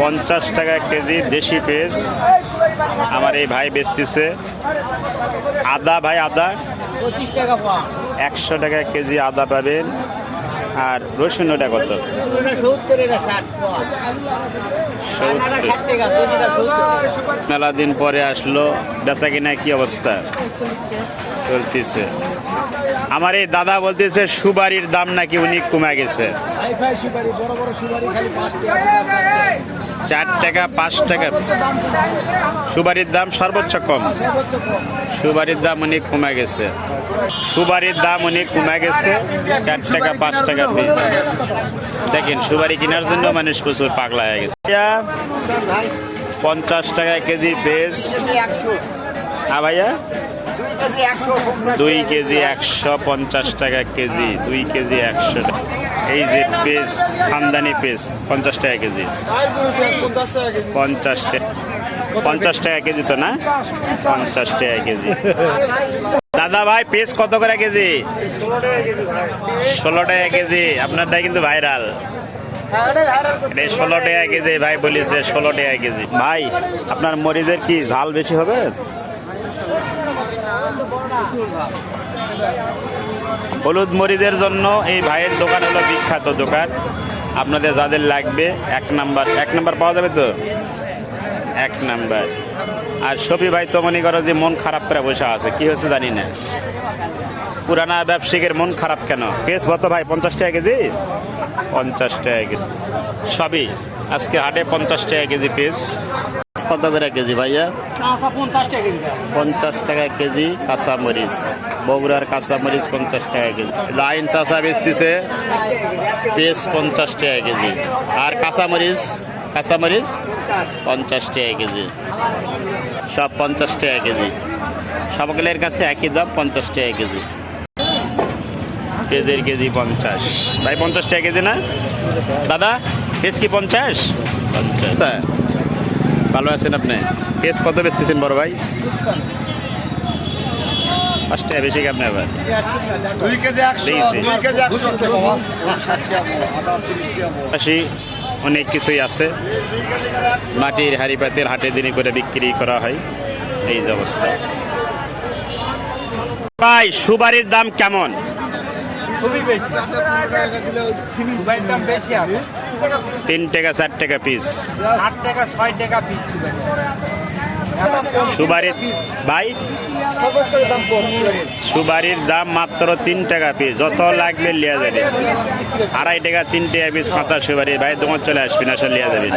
50 টাকা কেজি দেশি পেঁয়াজ আমার এই ভাই বেচতেছে। আদা ভাই, আদা 100 টাকা কেজি আদা পাবেন। আর রসুন ওটা কত? 70। মেলা দিন পরে আসলো, বেচা কিনা কি অবস্থা চলতেছে? আমার এই দাদা বলতেছে সুপারির দাম নাকি উনি কমে গেছে। 4 টাকা 5 টাকা সুপারির দাম সর্বোচ্চ কম। সুপারির দাম অনেক কমে গেছে। সুপারির দাম অনেক কমে গেছে, 4 টাকা 5 টাকা পিস। দেখেন সুপারি কেনার জন্য মানুষ প্রচুর পাগলা হয়ে গেছে। 50 টাকা কেজি পেঁয়াজ। হ্যাঁ ভাইয়া, 2 কেজি 150 টাকা কেজি। 2 কেজি 100 টাকা। এই যে পেঁয়াজ, খানদানি পেঁয়াজ 50 টাকা কেজি। 50 টাকা কেজি তো না? 50 টাকা কেজি। দাদা ভাই পেঁয়াজ কত করে কেজি? 16 টাকা কেজি। আপনারটাই কিন্তু ভাইরাল। 16 টাকা কেজি ভাই বলেছে, 16 টাকা কেজি। ভাই আপনার মরিচের কি ঝাল বেশি হবে? হলুদ মরিচের জন্য এই ভাইয়ের দোকান হলো বিখ্যাত দোকান। আপনাদের যাদের লাগবে 1 নাম্বার পাওয়া যাবে তো? 1 নাম্বার। আর শফি ভাই তো মনে করো যে মন খারাপ করে বসে আছে, কি হচ্ছে জানি না। পুরানা ব্যবসায়ীর মন খারাপ কেন? পেঁয়াজ কত ভাই? 50 টাকা কেজি। 50 টাকা কেজি সবই আজকে হাটে 50 টাকা কেজি পেঁয়াজ। কত করে কেজি ভাইয়া? 50 টাকা কেজি কাঁচা মরিচ। বগুড়ার কাঁচা মরিচ 50 টাকা কেজি। লাইন চাষা বেচতেছে পেঁয়াজ 50 টাকা কেজি। আর কাঁচা মরিচ 50 টাকা কেজি। সব 50 টাকা কেজি। সবগুলোর কাছে একই দাম, 50 টাকা কেজি। পেঁয়াজের কেজি 50। ভাই 50 টাকা কেজি না দাদা? পেঁয়াজ কি 50? 50। ভালো আছেন আপনি? পেঁয়াজ কত বেচতেছেন বড় ভাই? 5 টাকা বেশি কি আপনি আবার? 2 কেজি 100। অনেক কিছুই আছে। মাটির হাড়ি পাতিল হাটে দিনে করে বিক্রি করা হয়। এই যে অবস্থা। ভাই সুপারির দাম কেমন? খুবই বেশি। 3 টাকা 4 টাকা পিস। 8 টাকা 6 টাকা পিস সুপারির ভাই সুপারির দাম মাত্র 3 টাকা পিস। যত লাগবে লিয়া যাবে। 2.5 টাকা 3 টাকা পিস কাঁচা সুপারি। ভাই দোকান চলে আসবেন, আসলে লিয়া যাবেন।